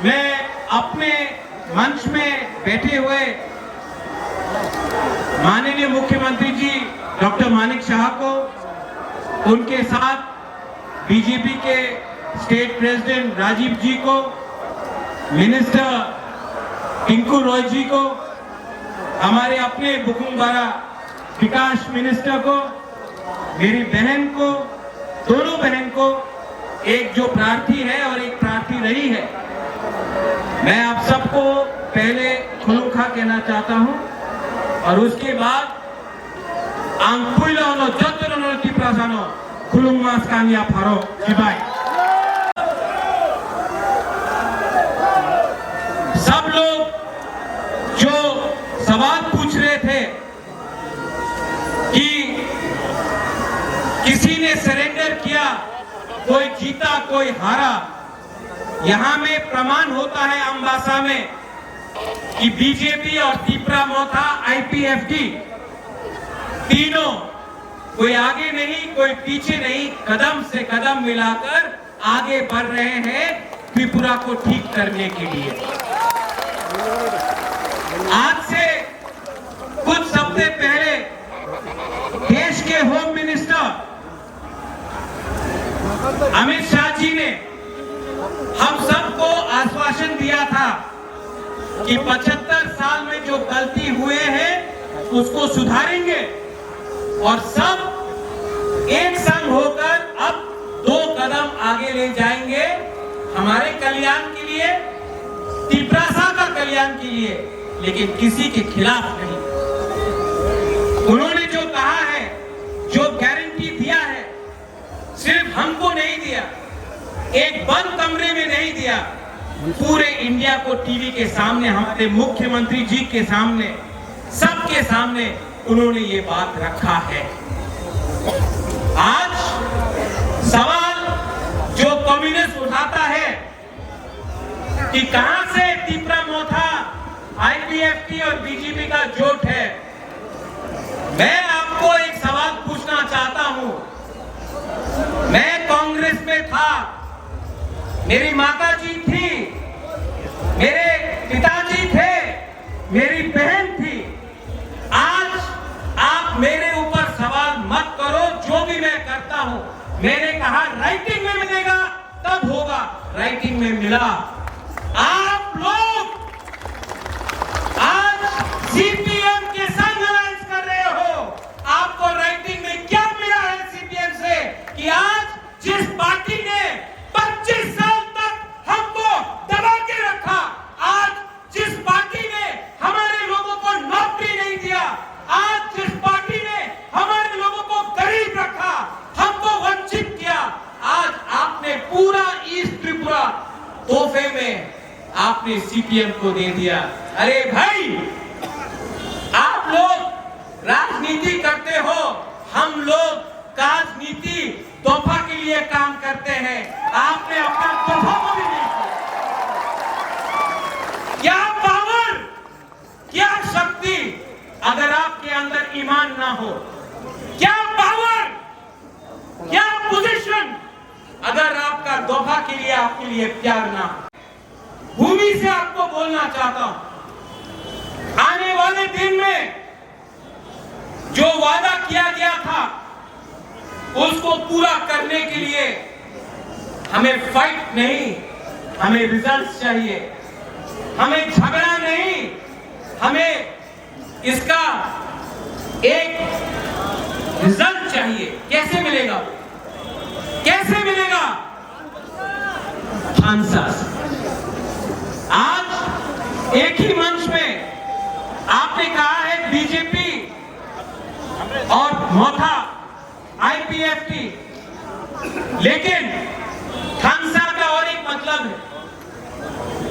मैं अपने मंच में बैठे हुए माननीय मुख्यमंत्री जी डॉक्टर मानिक शाह को, उनके साथ बीजेपी के स्टेट प्रेसिडेंट राजीव जी को, मिनिस्टर टिंकू रॉय जी को, हमारे अपने बुकुमबारा विकास मिनिस्टर को, मेरी बहन को, दोनों बहन को, एक जो प्रार्थी है और एक प्रार्थी रही है, मैं आप सबको पहले खुलुखा कहना चाहता हूं और उसके बाद आंकुइलोनो जतरोनो तिप्रासानो खुलुंगास कानिया फारो जिबाई। सब लोग जो सवाल पूछ रहे थे कि किसी ने सरेंडर किया, कोई जीता कोई हारा, यहां में प्रमाण होता है अम्बासा में कि बीजेपी और तिप्रा मोथा आईपीएफटी तीनों कोई आगे नहीं कोई पीछे नहीं, कदम से कदम मिलाकर आगे बढ़ रहे हैं त्रिपुरा को ठीक करने के लिए। आज से कुछ हफ्ते पहले देश के होम मिनिस्टर अमित शाह जी ने हम सबको आश्वासन दिया था कि 75 साल में जो गलती हुए हैं उसको सुधारेंगे और सब एक संग होकर अब 2 कदम आगे ले जाएंगे हमारे कल्याण के लिए, तिप्रासा का कल्याण के लिए, लेकिन किसी के खिलाफ नहीं। उन्होंने जो कहा है, जो गारंटी दिया है, सिर्फ हमको नहीं दिया, एक बंद कमरे में नहीं दिया, पूरे इंडिया को टीवी के सामने, हमारे मुख्यमंत्री जी के सामने, सबके सामने उन्होंने ये बात रखा है। आज सवाल जो कम्युनिस्ट उठाता है कि कहां से तिप्रा मोथा आईपीएफटी और बीजेपी का जोट है, मैं आपको एक सवाल पूछना चाहता हूं। मैं कांग्रेस में था, मेरी माता जी थी, मेरे पिताजी थे, मेरी बहन थी। आज आप मेरे ऊपर सवाल मत करो, जो भी मैं करता हूं, मैंने कहा राइटिंग में मिलेगा तब होगा, राइटिंग में मिला। आप लोग आज सीपीएम के संग अलायंस कर रहे हो, आपको राइटिंग में क्या मिला है सीपीएम से कि आज जिस पार्टी ने 25 साल तक हमको दबा के रखा, आज जिस पार्टी ने हमारे लोगों को नौकरी नहीं दिया, आज जिस पार्टी ने हमारे लोगों को गरीब रखा, हमको वंचित किया, आज आपने पूरा ईस्ट त्रिपुरा तोहफे में आपने सीपीएम को दे दिया। अरे भाई, आप लोग राजनीति करते हो, हम लोग राजनीति तोहफा के लिए काम करते हैं। आपने अपना तोहफा को भी नहीं किया। क्या पावर, क्या शक्ति अगर आपके अंदर ईमान ना हो, क्या पावर, क्या पोजीशन अगर आपका तोहफा के लिए, आपके लिए प्यार ना हो। भूमि से आपको बोलना चाहता हूं, आने वाले दिन में जो वादा किया गया था उसको पूरा करने के लिए हमें फाइट नहीं, हमें रिजल्ट्स चाहिए, हमें झगड़ा नहीं, हमें इसका एक रिजल्ट चाहिए। कैसे मिलेगा, कैसे मिलेगा? थानसा। आज एक ही मंच में आपने कहा है बीजेपी और मोथा आईपीएफटी, लेकिन थानसा का और एक मतलब है।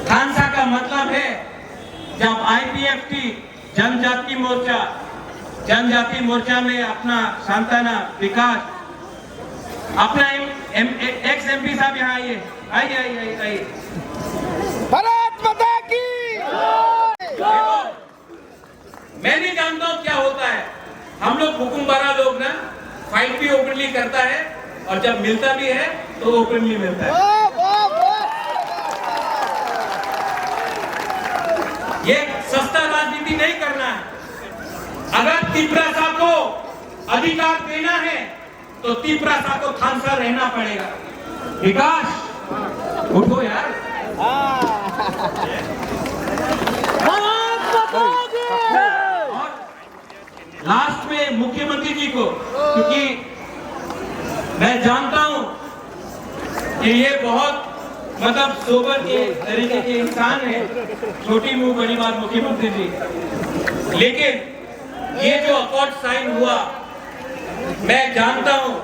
थानसा का मतलब है जब आईपीएफटी जनजाति मोर्चा में अपना सांताना विकास, अपना एक्स एमपी साहब यहाँ आइए, आइए। भारत माता की। देखो, मैं नहीं जानता हूँ क्या होता है, हम लोग बुकुमबारा लोग ना फाइट भी ओपनली करता है और जब मिलता भी है तो ओपनली मिलता है। ये सस्ता राजनीति नहीं करना है। अगर तिपरासा को अधिकार देना है तो तिपरासा को थानसा रहना पड़ेगा। विकास उठो यार। और लास्ट में मुख्यमंत्री जी को, क्योंकि मैं जानता हूं कि ये बहुत मतलब सोबर के तरीके के इंसान है, छोटी मुंह बड़ी बात मुख्यमंत्री जी, लेकिन ये जो अकॉर्ड साइन हुआ, मैं जानता हूं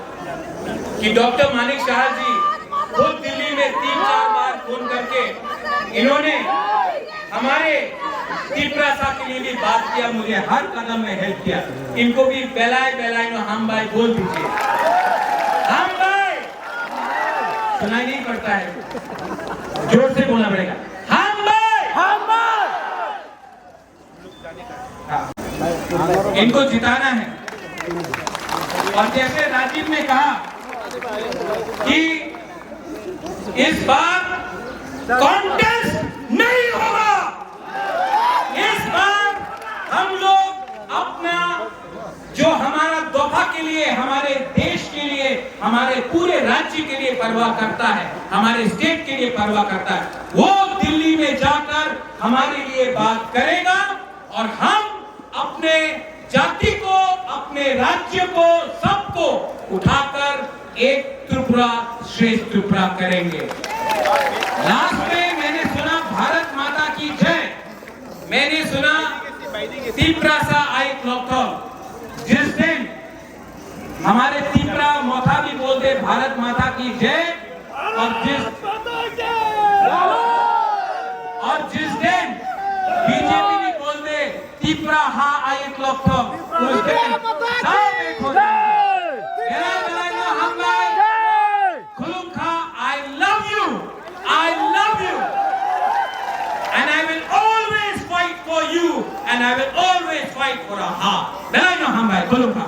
कि डॉक्टर मानिक शाह जी खुद दिल्ली में 3-4 बार फोन करके इन्होंने हमारे तिपरासा के लिए भी बात किया, मुझे हर कदम में हेल्प किया। इनको भी बेलाय नो हम भाई बोल दीजिए। हम भाई सुनाई नहीं पड़ता है, जोर से बोलना पड़ेगा। हम भाई इनको जिताना है। और जैसे राजीव ने कहा कि इस बार कॉन्टेस्ट नहीं होगा, इस बार हम लोग अपना जो हमारा दफा के लिए, हमारे देश के लिए, हमारे पूरे राज्य के लिए परवाह करता है, हमारे स्टेट के लिए परवाह करता है, वो दिल्ली में जाकर हमारे लिए बात करेगा और हम अपने जाति को, अपने राज्य को, सबको उठाकर एक त्रिपुरा श्रेष्ठ त्रिपुरा करेंगे। लास्ट में मैंने सुना भारत माता की जय, मैंने सुना तिपरासा आई क्लॉकथॉल। जिस दिन हमारे तिपरा मोथा भी बोलते भारत माता की जय, और जिस दिन बीजेपी भी बोलते तिपरा हा आई क्लॉकथॉल, उस दिन सब एक हो जाएंगे। I love you and I will always fight for you and I will always fight for a ha. Belai no ham bhai, khulum kha.